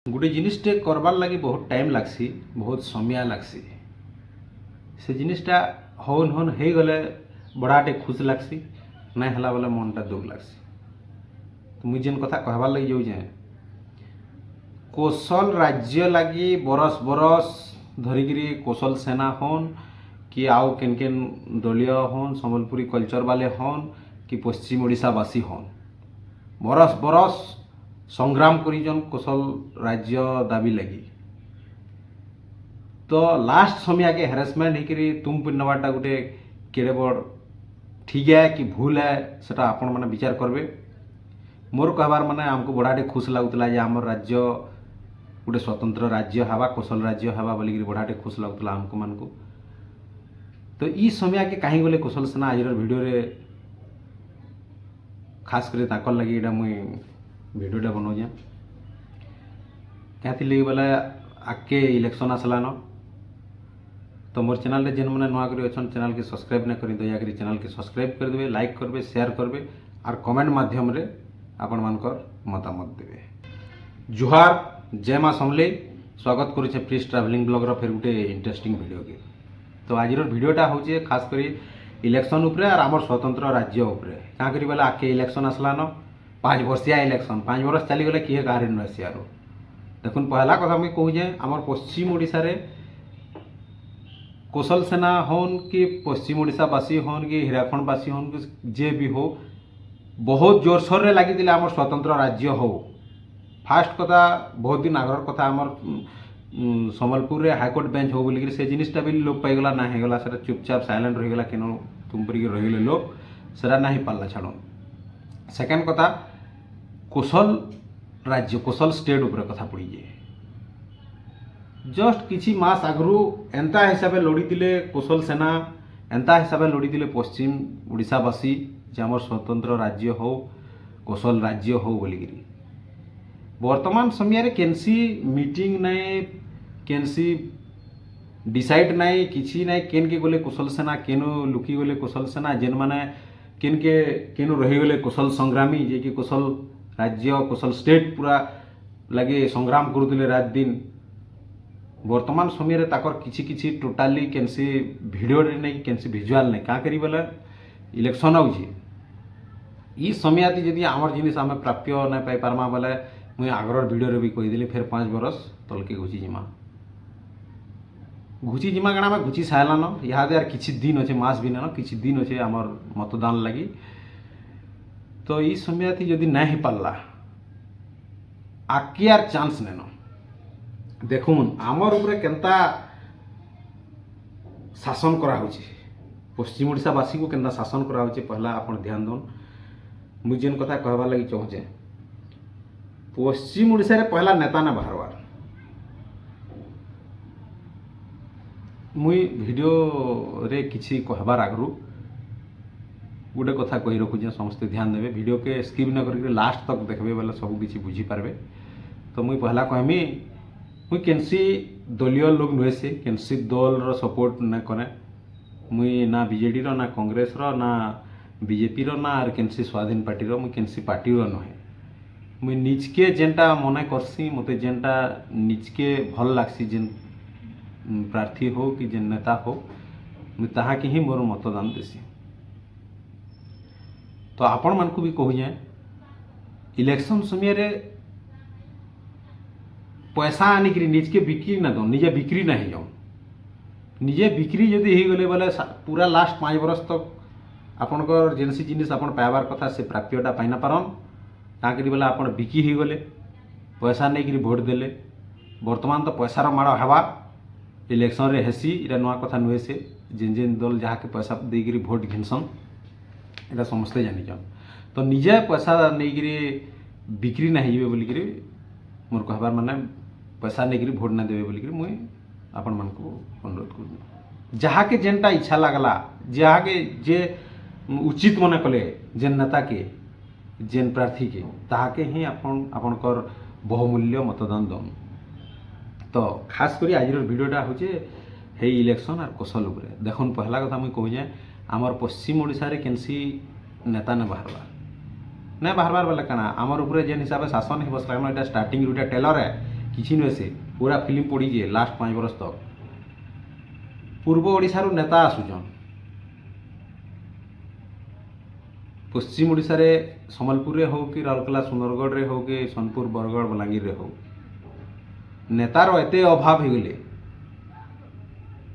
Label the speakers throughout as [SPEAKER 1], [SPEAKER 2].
[SPEAKER 1] गोटे जिनिसटे करबार लगी बहुत टाइम लागसी, बहुत समय लागसी। से जिनिसटा हौन हौन हो गले बड़ाटे खुश लागसी, नहीं हला बोले मनटा दुख लागसी। तो मुझे जेन कथा कहबार लगी जाऊँ, कौशल राज्य लगी बरस बरस धरिकी कौशल सेना हन कि आउ केन केन दलीय हन, संबलपुरी कल्चर वाले हन कि पश्चिम ओडिशावासी हन, बरस बरस संग्राम करिजन कौशल राज्य दाबी लगी। तो लास्ट समय के हेरासमेंट होकर तुम पिनवाटा गोटे केड़े बड़ ठीक है कि भूल है सेटा आपण मैंने विचार करबे। मोर कहबार माने आमको बड़ाटे खुश लगुला जे आम राज्य गोटे स्वतंत्र राज्य हवा, कौशल राज्य हवा बोलिकी बड़ाटे खुश लगुला आमको मान को। तो ई समय के कहीं गले कौशल सेना आज वीडियो रे खास कर ताकर लगी एटा मुई वीडियोटा बनाऊे क्या लगे बोले आगे इलेक्शन आसलान। तो मोर चैनल जेन मैंने नुआ कर चैनल के सब्सक्राइब ना करी दयाकरी चैनल के सब्सक्राइब कर देवे, लाइक करबे, शेयर करबे और कमेंट माध्यम रे आपण मानकर मतामत देवे। जुहार, जय माँ समले, स्वागत करुचे प्लीज ट्रावेलिंग ब्लॉगर फिर गोटे इंटरेस्टिंग वीडियो के। तो आज वीडियोटा हूँ खास करी इलेक्शन उपरे और आमर स्वतंत्र राज्य उपरे क्या करी बोले आगे इलेक्शन आसलान, 5 वर्षिया इलेक्शन, 5 वर्ष चलीगले किए कहार नुसी आर देखुन पहला कथा मुझे कहूँ आमर पश्चिम ओडिशा रे कौशल सेना हन कि पश्चिम ओडिशावासी हन कि हीराखंडवासी हन कि जे भी हो बहुत जोरसोर लगी आमर स्वतंत्र राज्य हो। फास्ट कथा बहुत दिन आगर कथा आमर संबलपुर रे हाईकोर्ट बेंच हो बोलिक से जिनिसटा भी लोप पाईगला ना होगला, से चुपचाप साइलेंट रहीगला केन तुम परिक रहीगले लोग सेटा ना पार्ला छाड़। सेकेंड कथा कौशल राज्य कौशल स्टेट उपर कथा पड़ी जस्ट किछि मास आगु एंता हिसाब लड़ीते कौशल सेना, एंता हिसाब लड़ीते पश्चिम ओडिशावासी जे आमर स्वतंत्र राज्य हो, कौशल राज्य हो बोलिक। वर्तमान समय केनसी मीटिंग नाई, केनसी डिसाइड नाई, किसी नाई केन के गले कौशल सेना, केनो लुकी गले कौशल सेना, जेन माने केन के केनो रहीगले कौशल संग्रामी जे कि कौशल राज्य कौशल स्टेट पूरा लगे संग्राम करुले रात दिन। वर्तमान समय रे ताकर किछि किछि टोटाली केनसी वीडियो नहीं, केनसी विजुअल नहीं क्या करी बोले इलेक्शन आउछि ई समय यदि आमर जिनिस आम प्राप्य नहीं पाई पार्मा बोले मुझे आगर वीडियो रे भी कहीदेली फिर 5 बरस तलके घुची जिमा काଣା आम घुची सारान। इहादे यार किछि दिन अच्छे, मास भी ना किछि दिन अच्छे आमर मतदान लगी। तो ई समय यदि नहीं पार्ला आगे यार चांस नेन। देखुन आमर उपरे केनता शासन करा होछि, पश्चिम ओडिशावासी को केनता शासन करा होछि पहला आपण ध्यान दन। मुझे जेन कथा कहबार लगी चाहूँचे पश्चिम ओडिशा रे पहला नेता ना बाहरवार। मुई वीडियो रे किछि कहबार आगु गोटे कथा कही रखुचे, समस्ते ध्यान देवे, वीडियो के स्किप न करके लास्ट तक देखबे बोले सब किछि बुझी पारबे। तो मुई पहला कहमी मुई केनसी दलीय लोग नुहे से केनसी दल रो सपोर्ट न करे। मुई ना बीजेडी रो, ना कांग्रेस रो, ना बीजेपी रो, ना आर केनसी स्वाधीन पार्टी रो, मुई केनसी पार्टी रो नुहे। मुई निजके जेनटा मने करसी, मते जेनटा निजके भल लागसी, जेन प्रार्थी हो कि जेन नेता हो मुई ताहा के ही मोर मतदान देसी। तो आपण मानकु भी कहूँ इलेक्शन समय रे पैसा आनिक निजके बिक्री ना दो, निजे बिक्री ना हो जाओ। निजे बिक्री जदि हो गले बोले पूरा लास्ट 5 बरस तक आपणकर जेनसी जिनिस आपण पाइबार कथा से प्राप्यटा पाई ना पारन। क्या करी बोले आपण बिकी हो गले, पैसा नहीं करी भोट देले। वर्तमान तो पैसार माड़ हवा इलेक्शन रे हेसी, इटा नुआ कथा नुहे से जेन जेन दल जहाँ के पैसा देकरी भोट घिनसन इटा समस्ते जानिछन। तो निजे पैसा नहीं बिक्री ना हो बोलिक मोर कहबार माने पैसा नहीं भोट ना देवे बोलिक मुई आपण मानकु अनुरोध करूँ। जहाँ के जेनटा इच्छा लगला, जहाँ के जे उचित मने कले जेन नेता के जेन प्रार्थी के ताके ही आपणकर बहुमूल्य मतदान दन। तो खास करी आज वीडियोटा हूँ हे इलेक्शन और कौशल उपरे। देखुन पहला कथा मुझे कहूँ आमर पश्चिम ओडिशा रे केनसी नेता न बाहरबार बोले काना आमर उपरे जेन हिसाब से शासन ही बसला, एटा स्टार्टिंग रूटा टेलर है किसी नुहे से पूरा फिल्म पड़ी लास्ट 5 बरस तक पूर्व ओडिशारू नेता आसुचन पश्चिम ओडिशा रे संबलपुर रे हो कि राउरकेला सुंदरगढ़ रे हो कि सोनपुर बरगढ़ बलांगीर रे हो नेतार एते अभाव हो गले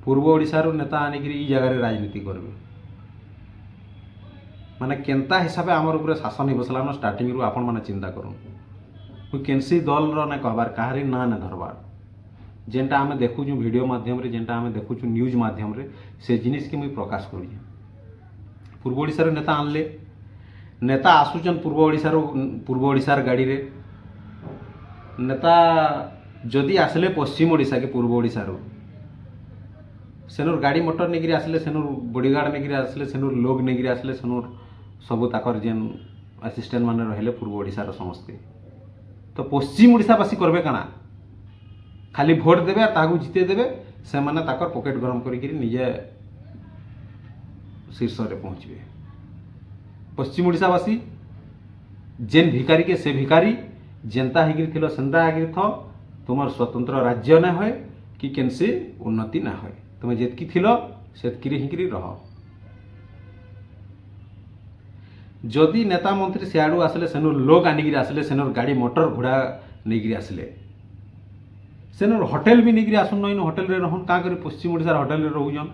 [SPEAKER 1] पूर्व ओडिशारू नेता आनिक ई जगह राजनीति करबे माने केनता हिसाब से आमर ऊपर शासन ही बसलान स्टार्टिंग रू आपण माने चिंता करूँ मुझे केनसी दल ना कहबार कहारी ना ना धरबार जेनटा आम देखुचु वीडियो माध्यम रे जेनटा आम देखुचु न्यूज माध्यम रे से जिनिस के मुझे प्रकाश करूँ पूर्व ओडिशार नेता आनले नेता आसुचन पूर्व ओडिशार गाड़ी रे नेता जदि आसले पश्चिम ओडिशा के पूर्व ओडिशार सेनुर गाड़ी मोटर नेगिरी आसले सेनुर बॉडीगार्ड नेगिरी आसले सेनुर लोग नेगिरी आसले सेनुर सबू ताकर जेन असिस्टेंट माने रहले पूर्व ओडिशार समस्ते तो पश्चिम ओडिशावासी करबे काना खाली भोट देवे ताकू जिते देवे से माने ताकर पॉकेट गरम करिक निजे शीर्ष रे पहुँचबे पश्चिम ओडिशावासी जेन भिखारी के से भिखारी जेनता हिगिर थिलो सेंता हिगिर थ तुमर स्वतंत्र राज्य ना होय कि केनसे उन्नति ना होय तुम जेतकी थिलो सेतकी हिगिरी रह जदि नेता मंत्री सियाड़ू आसले सेनुर लोग आनिक आसले सेनुर गाड़ी मोटर घोड़ा नहीं आसले सेनुर होटेल भी नहीं आसन नईन होटेल रे रहन का करी पश्चिम ओडिशार होटेल रे रहउजन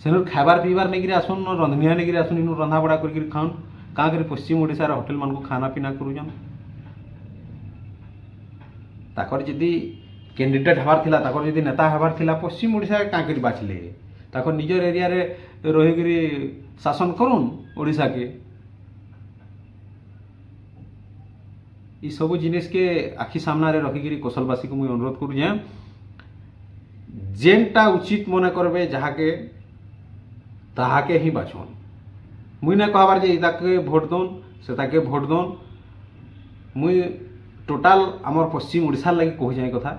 [SPEAKER 1] सेनुर खाबार पीबार नहीं आसन रंधनिया नहीं आसन इन रंधा बड़ा कर खाउन का करी पश्चिम ओडिशार होटेल मान को खाना पीना करूजन ताकर जदि कैंडिडेट हबार थिला ताकर जदि नेता हबार थिला पश्चिम ओडिशा का करी बाछले ताकर निजर एरिया रे रहिगिरी शासन करुन ओडिशा के ई सब जिनिस के आखि सामना रे रखिगिरी कौशलवासी को मुझे अनुरोध करूँ जेनटा उचित मने करबे जहाँके ताहाके ही बाछन मुई ना कहबार जे इताके भोट दोन से ताके भोट दोन मुई टोटाल आमर पश्चिम ओडिशा लगी कह जाए कथा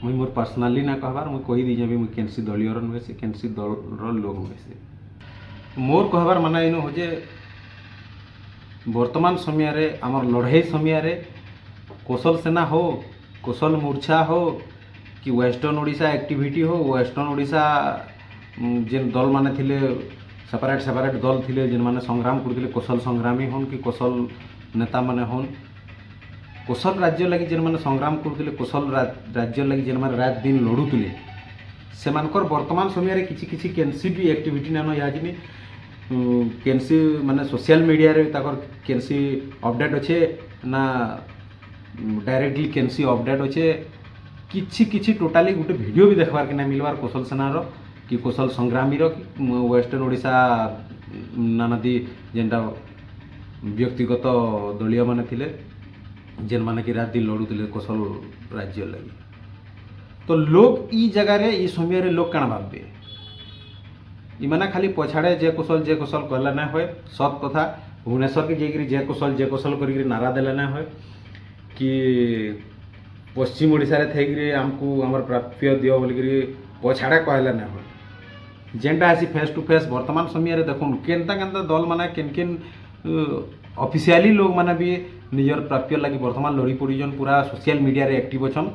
[SPEAKER 1] मुई मोर पर्सनाली ना कहबार मुई कही दी जाबी मुई केनसी दलीय नुहे से केनसी दल लोग नुहे से मोर कहबार माने इन हो जे वर्तमान समय रे आमर लड़ाई समय रे कौशल सेना हो कौशल मूर्छा हो कि वेस्टर्न ओडिशा एक्टिविटी हो वेस्टर्न ओडिशा जेन दल माने थिले सेपरेट दल थिले जेन माने संग्राम करथिले कौशल संग्रामी होन कि कौशल नेता माने होन कौशल राज्य लगी जेन माने संग्राम करथिले कौशल राज्य लगी जेन माने रात दिन लड़ुथिले सेमानकर वर्तमान समय रे किछि किछि केनसी भी एक्टिविटी नानो याजिनी केनसी माने सोशल मीडिया रे ताकर केनसी अपडेट अच्छे ना डायरेक्टली केनसी अपडेट अच्छे किछि किछि टोटाली गोटे वीडियो भी देखबार के ना मिलबार कौशल सेनार कि कौशल संग्रामी रो वेस्टर्न ओडिशा नानादी जेनटा व्यक्तिगत दलीय माने थिले जेन माने कि रात दिन लड़ुथिले कौशल राज्य लगी तो लोग ई जगह रे ई समय रे लोग काना भाबबे इमाना खाली पछाड़े जे कौशल कहला ना होय सत कथा भुवनेश्वर के जेगिरी जे कौशल करिगिरी नारा देला ना होय कि पश्चिम ओडिशा रे थेगिरी हमको हमर प्राप्य दियो बोलिगिरी पछाड़ा कहला ना होय जेनटा आसी फेस टू फेस वर्तमान समय रे देखुन केनता केनता दल माने केन केन ऑफिशियली लोग माने भी निजर प्राप्य लगी वर्तमान लड़ी पड़ीजन पूरा सोशल मीडिया रे एक्टिव अछन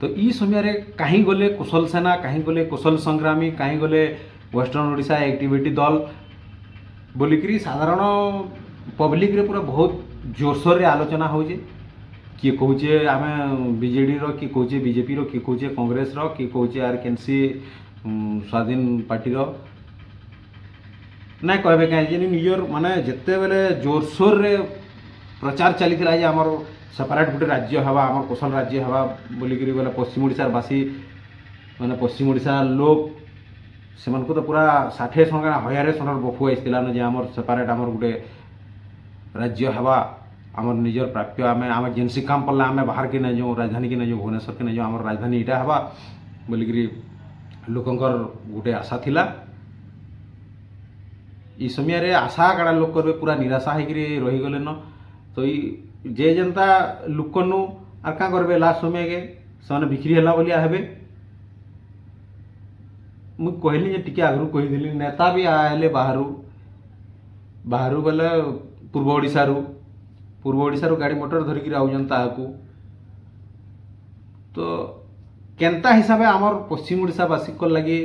[SPEAKER 1] तो ई समय रे कहीं गले कौशल सेना कहीं गले कौशल संग्रामी कहीं गले वेस्टर्न ओडिशा एक्टिविटी दल बोलिकी साधारण पब्लिक रे पूरा बहुत जोरसोर रे आलोचना हो किए कहे आम बीजेडी रो कि कहे बीजेपी रो कि कहे कांग्रेस रो कि कहे आर केनसी स्वाधीन पार्टी रो ना कहबे कहीं निजर माने जिते बेले जोरसोर रे प्रचार चली आमर सेपरेट गोटे राज्य हवा आम कौशल राज्य हवा बोलिकी बोले पश्चिम ओडिशार बासी माने पश्चिम ओडिशा लोग से तो पूरा 60 संगा 1000 सनर बफु आईलान जे आमर सेपरेट आमर गोटे राज्य हवा आमर निजर प्राप्य आम जेनसी काम पड़ला आम बाहर के नहीं जाऊँ राजधानी के नहीं जाऊँ भुवनेश्वर के नहीं जाऊँ आमर राजधानी इटा हवा बोलिकी लोकंकर गोटे आशा थिला ई समय रे आशा काड़ा लोक करबे पूरा निराशा होकर रहीगले न तो जे जनता लुकनु आर का करबे लास्ट समय के से बिक्री है बोलिया हेबे मुझ कहली जे टिके आगरू कहीदेली नेता भी आए बाहर बोले पूर्व ओडिशा गाड़ी मोटर धरिकी आउजन ताकू তো କେନ୍ତା ହିସାବେ ଆମର୍ ପଶ୍ଚିମ ଓଡ଼ିଶାବାସୀଙ୍କର ଲାଗି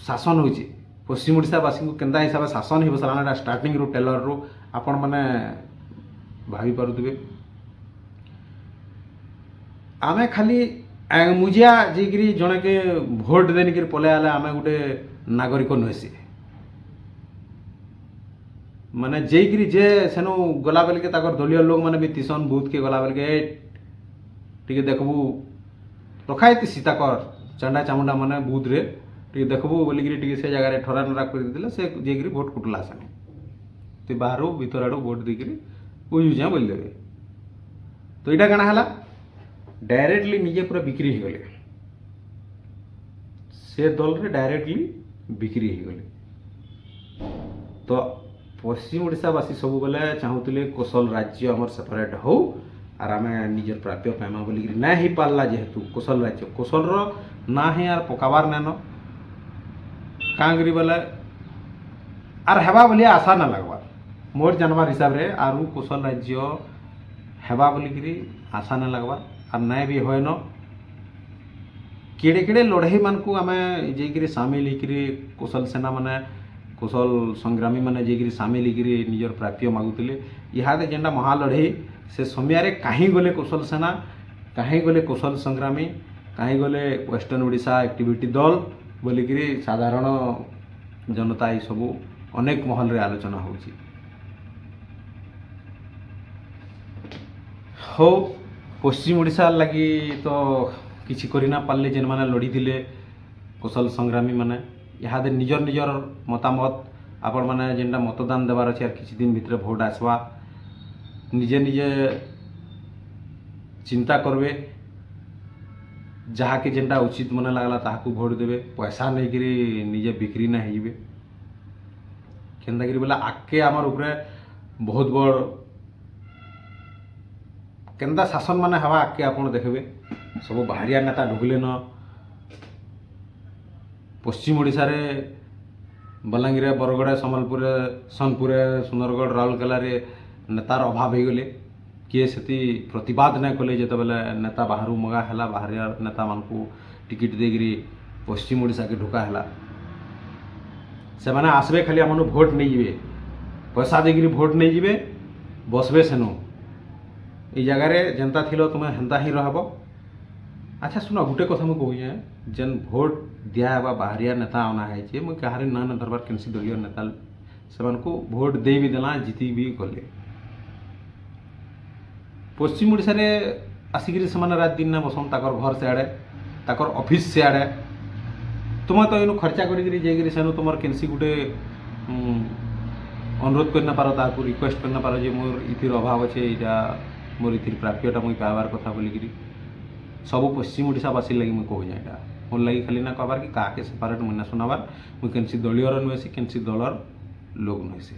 [SPEAKER 1] ଶାସନ ହେଉଛି, ପଶ୍ଚିମ ଓଡ଼ିଶାବାସୀଙ୍କୁ କେନ୍ତା ହିସାବେ ଶାସନ ହେଇ ବସିଲାନ ଏଇଟା ଷ୍ଟାର୍ଟିଂରୁ ଟେଲର୍ରୁ ଆପଣମାନେ ଭାବିପାରୁଥିବେ। ଆମେ ଖାଲି ମୁଜିଆ ଯାଇକିରି ଜଣେକେ ଭୋଟ ଦେଇକିରି ପଳେଇ ଆଇଲେ ଆମେ ଗୋଟେ ନାଗରିକ ନୁହେଁ। ମାନେ ଯାଇକିରି ଯେ ସେନୁ ଗଲା ବେଲକେ ତାଙ୍କର ଦଳୀୟ ଲୋକମାନେ ବି ଥିସନ୍ ବୁଥ୍କେ ଗଲା ବେଲକେ ଟିକେ ଦେଖବୁ ରଖାହେଇଥିସି ତାକର ଚାଣ୍ଡା ଚାମୁଣ୍ଡା ମାନେ ବୁଥ୍ରେ ଟିକେ ଦେଖବୁ ବୋଲିକିରି ଟିକେ ସେ ଜାଗାରେ ଠରା ନରା କରିଦେଲେ ସେ ଯାଇକିରି ଭୋଟ କୁଟଲା ସେନେ ସେ ବାହାରୁ ଭିତର ଆଡ଼ୁ ଭୋଟ ଦେଇକିରି ବୁଝୁଛେଁ ବୋଲିଦେବେ। ତ ଏଇଟା କାଣା ହେଲା, ଡାଇରେକ୍ଟଲି ନିଜେ ପୁରା ବିକ୍ରି ହେଇଗଲେ, ସେ ଦଳରେ ଡାଇରେକ୍ଟଲି ବିକ୍ରି ହେଇଗଲେ। ତ ପଶ୍ଚିମ ଓଡ଼ିଶାବାସୀ ସବୁବେଲେ ଚାହୁଁଥିଲେ କୋଶଲ ରାଜ୍ୟ ଆମର ସେପାରେଟ୍ ହଉ ଆର୍ ଆମେ ନିଜର ପ୍ରାପ୍ୟ ପାଇମା ବୋଲିକିରି ନାଇଁ ହେଇପାରିଲା। ଯେହେତୁ କୋଶଲ ରାଜ୍ୟ କୋଶଲର ନା ହିଁ ଆର୍ ପକାବାର ନାଇଁନ କାଁ କରି ବୋଲେ ଆର୍ ହେବା ବୋଲି ଆଶା ନା ଲାଗ୍ବାର ମୋର୍ ଜାନ୍ବାର ହିସାବରେ ଆରୁ କୋଶଲ ରାଜ୍ୟ ହେବା ବୋଲିକିରି ଆଶା ନାଇଁ ଲାଗ୍ବାର ଆର୍ ନାଇଁ ବି ହଏନ। କେଡ଼େ କେଡ଼େ ଲଢ଼େଇମାନଙ୍କୁ ଆମେ ଯାଇକିରି ସାମିଲ ହେଇକିରି କୋଶଲ ସେନା ମାନେ କୋଶଲ ସଂଗ୍ରାମୀ ମାନେ ଯାଇକିରି ସାମିଲ ହେଇକିରି ନିଜର ପ୍ରାପ୍ୟ ମାଗୁଥିଲେ। ଇହାଦେ ଯେନ୍ଟା ମହାଲଢ଼େଇ ସେ ସମୟରେ କାହିଁ ଗଲେ କୋଶଲ ସେନା, କାହିଁ ଗଲେ କୋଶଲ ସଂଗ୍ରାମୀ, କାହିଁ ଗଲେ ୱେଷ୍ଟର୍ଣ୍ଣ ଓଡ଼ିଶା ଆକ୍ଟିଭିଟି ଦଳ ବୋଲିକିରି ସାଧାରଣ ଜନତା ଏସବୁ ଅନେକ ମହଲରେ ଆଲୋଚନା ହେଉଛି। ହଉ ପଶ୍ଚିମ ଓଡ଼ିଶା ଲାଗି ତ କିଛି କରିନା ପାରିଲେ ଯେନ୍ମାନେ ଲଢ଼ିଥିଲେ କୋଶଲ ସଂଗ୍ରାମୀ ମାନେ ଇହାଦେ ନିଜର ନିଜର ମତାମତ ଆପଣମାନେ ଯେନ୍ଟା ମତଦାନ ଦେବାର ଅଛି ଆର୍ କିଛି ଦିନ ଭିତରେ ଭୋଟ ଆସବା, ନିଜେ ନିଜେ ଚିନ୍ତା করবে, ଯାହାକେ ଯେନ୍ଟା ଉଚିତ ମନେ ଲାଗଲା ତାହାକୁ ଭୋଟ ଦେବେ, ପଇସା ନେଇକିରି ନିଜେ ବିକ୍ରି ନା ହେଇଯିବେ। କେନ୍ତାକିରି ବୋଲେ ଆଗକେ ଆମର ଉପରେ ବହୁତ ବଡ଼ କେନ୍ତା ଶାସନ ମାନେ ହେବା ଆଗକେ ଆପଣ ଦେଖିବେ। ସବୁ ବାହାରିଆ ନେତା ଢୁକଲେନ। ପଶ୍ଚିମ ଓଡ଼ିଶାରେ ବଲାଙ୍ଗୀର, ବରଗଡ଼, ସମ୍ବଲପୁରରେ, ସୋନପୁରରେ, ସୁନ୍ଦରଗଡ଼, ରାଉରକେଲାରେ ନେତାର ଅଭାବ ହେଇଗଲେ। କିଏ ସେତି ପ୍ରତିବାଦ ନାଇଁ କଲେ ଯେତେବେଲେ ନେତା ବାହାରୁ ମଗା ହେଲା, ବାହାରିଆ ନେତାମାନଙ୍କୁ ଟିକେଟ୍ ଦେଇକିରି ପଶ୍ଚିମ ଓଡ଼ିଶାକେ ଢୁକା ହେଲା। ସେମାନେ ଆସିବେ ଖାଲି ଆମନୁ ଭୋଟ ନେଇଯିବେ, ପଇସା ଦେଇକିରି ଭୋଟ ନେଇଯିବେ, ବସବେ ସେନୁ এই জায়গায় যেন্তা ছিল তুমি হেন্তা হি রহব। আচ্ছা শুন গোটে কথা মুই কହୁଛେ, যেন ভোট দিয়া হেবা বাহারিয়া নেতা অনা হয়েছে, মুই কাহারি না না ধরবার কেনসি দলীয় নেতা সেমানকু ভোট দেই ବି ଦେଲା, ଜିତି ବି ଗଲେ। পশ্চিম ଓଡ଼ିଶାରେ ଆସିକିରି ସେମାନେ ରାତ ଦିନ ନା ବସନ୍, ତାକର ଘର ସେଆଡ଼େ, ତାକର ଅଫିସ୍ ସେଆଡ଼େ। ତୁମେ ତ ଏନୁ ଖର୍ଚ୍ଚା କରିକିରି ଯାଇକିରି ସେନୁ ତୁମର କେନସି ଗୋଟେ ଅନୁରୋଧ କରି ନା ପାର, ତାହାକୁ ରିକ୍ୱେଷ୍ଟ କରି ନା ପାର ଯେ মোর ইথির অভাব আছে, এইটা মোর ইথির প্রাপ্যটা মুই পাইবার কথা বলিকিরি। ସବୁ ପଶ୍ଚିମ ଓଡ଼ିଶାବାସୀ ଲାଗି ମୁଇଁ କହୁଛେ, ଏଇଟା ମୋର୍ ଲାଗି ଖାଲି ନା କହିବାର କି କାହାକେ ସେପାରେଟ୍ ମୁଇଁ ନା ଶୁଣାବାର। ମୁଇଁ କେନସି ଦଳୀୟର ନୁହେଁସି, କେନସି ଦଳର ଲୋକ ନୁହେଁସି।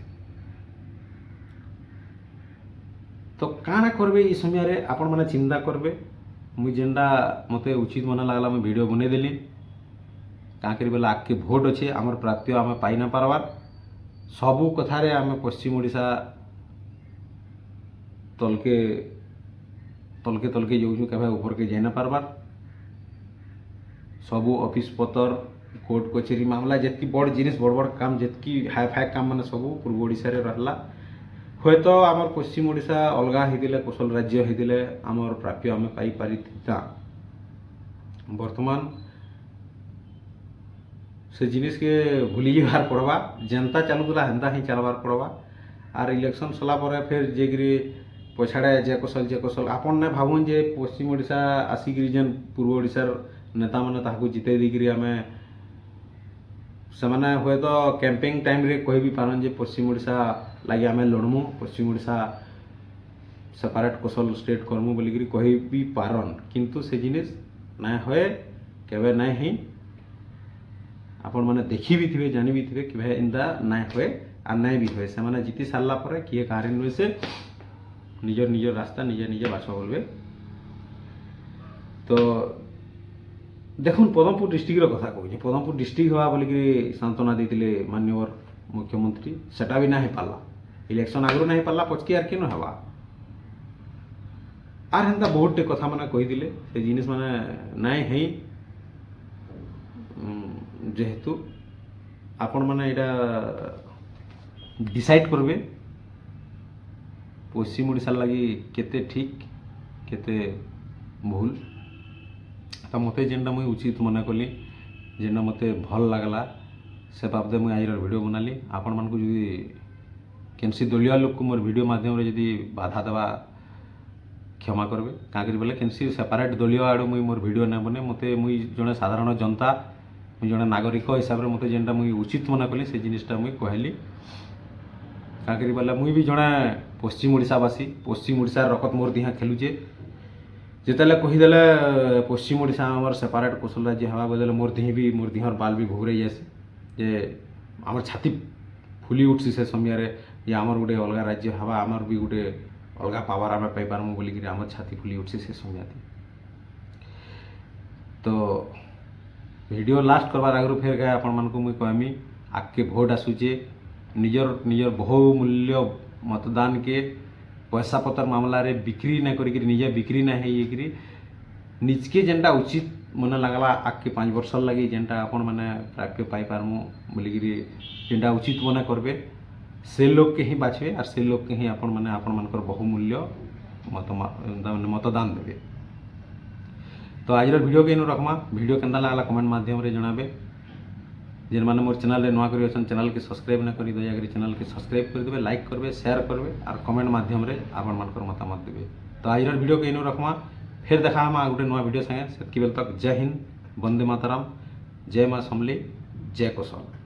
[SPEAKER 1] ତ କାଣା করবে এই সমୟରେ ଆପଣମାନେ ଚିନ୍ତା করবে। মুই যেনটা মতে উচিত মনে লাগলা মুই ভিডিও বনেইদেলি। কাঁ করি বেলা আଗকে ভোট অছে, আমার প্রাপ্য আমি পাই না পারবার। ସବୁ କଥାରେ ଆମେ ପଶ୍ଚିମ ଓଡ଼ିଶା ତଲକେ ତଲକେ ତଲକେ ଯାଉଛୁ, କେବେ ଉପରକେ ଯାଇ ନା ପାରବାର। ସବୁ ଅଫିସ୍ ପତର, କୋର୍ଟ କଚେରୀ ମାମଲା, ଯେତକି ବଡ଼ ଜିନିଷ, ବଡ଼ ବଡ଼ କାମ, ଯେତକି ହାଇ ଫାଇ କାମ ମାନେ ସବୁ ପୂର୍ବ ଓଡ଼ିଶାରେ ରହିଲା। ହୁଏତ ଆମର ପଶ୍ଚିମ ଓଡ଼ିଶା ଅଲଗା ହେଇଥିଲେ, କୋଶଲ ରାଜ୍ୟ ହେଇଥିଲେ ଆମର ପ୍ରାପ୍ୟ ଆମେ ପାଇପାରିଥା। ବର୍ତ୍ତମାନ ସେ ଜିନିଷକେ ଭୁଲି ଯିବାର ପଡ଼ବା, ଯେନ୍ତା ଚାଲୁଥିଲା ହେନ୍ତା ହିଁ ଚାଲବାର ପଡ଼ବା। ଆର୍ ଇଲେକ୍ସନ୍ ସରିଲା ପରେ ଫେର୍ ଯାଇକିରି ପଛାଡ଼େ ଯେ କୋଶଲ ଆପଣ ନାଇଁ ଭାବୁନ୍ ଯେ ପଶ୍ଚିମ ଓଡ଼ିଶା ଆସିକିରି ଯେନ୍ ପୂର୍ବ ଓଡ଼ିଶାର ନେତାମାନେ ତାହାକୁ ଜିତେଇ ଦେଇକିରି ଆମେ ସେମାନେ ହୁଏତ କ୍ୟାମ୍ପେନିଂ ଟାଇମ୍ରେ କହିବି ପାରନ୍ ଯେ ପଶ୍ଚିମ ଓଡ଼ିଶା ଲାଗି ଆମେ ଲଢ଼ମୁ, ପଶ୍ଚିମ ଓଡ଼ିଶା ସେପାରେଟ୍ କୋଶଲ ଷ୍ଟେଟ୍ କରମୁ ବୋଲିକିରି କହିବି ପାରନ୍। କିନ୍ତୁ ସେ ଜିନିଷ ନାଇଁ ହଏ, କେବେ ନାଇଁ ହିଁ। ଆପଣମାନେ ଦେଖି ବି ଥିବେ, ଜାନି ବି ଥିବେ କେବେ ଏନ୍ତା ନାଇଁ ହଏ ଆର୍ ନାଇଁ ବି ହଏ। ସେମାନେ ଜିତି ସାରିଲା ପରେ କିଏ କାହାରି ନୁହେଁ, ସେ ନିଜର ନିଜର ରାସ୍ତା ନିଜେ ନିଜେ ବାଛ ବୋଲବେ। ତ দেখুন পদমপুর ডিস্ট্রিক্টর কথা কହୁଛି। পদমপুর ডিস্ট্রিক্ট হওয়া বলিকি সান্ত্বনা ଦେଇଥିଲେ মাননীয় মুখ্যমন্ত্রী, সেটা भी না হয়ে পারলা। ইলেকশন আগে না হয়ে পারলা, পচকি আর কেন হওয়া। आर हेन्ता बहुतटे कथा मैंने कहीदे से जिनिस मैंने नाई है जेहेतु आपण मैंने यहाँ डिसाइड करबे पश्चिम ओडिशा लगी केते ठीक केते भूल तो मते जेनटा मुई उचित मना कली जेनटा मते भल लागला से बाबदे मुई आज वीडियो बनाली आपण मानकु जदि केनसी दलिया लोक को मोर वीडियो माध्यम रे जदि बाधा देवा क्षमा करबे काकरी बोले केनसी सेपरेट दलिया आड़ू मुई मोर वीडियो ना बने मते मुई जने साधारण जनता मुई जने नागरिक हिसाब रे मते जेनटा मुई उचित मना कली से जिनिसटा मुई कहली काकरी बोले मुई भी जने पश्चिम ओडिशावासी पश्चिम ओडिशा रकत मोर दिहा खेलुचे जितेले कहीदेले पश्चिम ओडिशा आमर सेपरेट कौशल राज्य हवा बोले मोर दिहर बाल भी घोघरे जासी जे आमर छाती फुली उठसी से समय ये आमर गोटे अलग राज्य हवा आमर भी गोटे अलग पावर आम पाइपारमु बोलिक आमर छाती फुली उठसी से समय तो वीडियो लास्ट करवार आगु फेर गए आपण मानकु मुई कहमी आगे भोट आसुचे निजर निजर बहुमूल्य मतदान के पैसा पतर मामला रे बिक्री ना करी निजे बिक्री ना है निजके जेनटा उचित मन लगला आगे 5 वर्ष लगी जेनटा आपण मैंने प्राप्य पाई पारमु बोलिक जेनटा उचित मना करबे से लोग के ही बाछबे और से लोग के ही आपण मैंने आपण मानकर बहुमूल्य मतदान देवे तो आज वीडियो के रखमा वीडियो केनता लागला कमेंट माध्यम रे जणाबे जेन माने मोर चैनल रे नुआ करी अछन चैनल के सब्सक्राइब ना करी दया करी चैनल के सब्सक्राइब कर देबे लाइक करबे शेयर करबे और कमेंट माध्यम रे आपण मानकर मतामत देबे तो आज वीडियो के रखमा फिर देखा हम गोटे नुआ वीडियो संगे सेतकी बेल तक जय हिंद वंदे मातरम जय मां समली जय कौशल।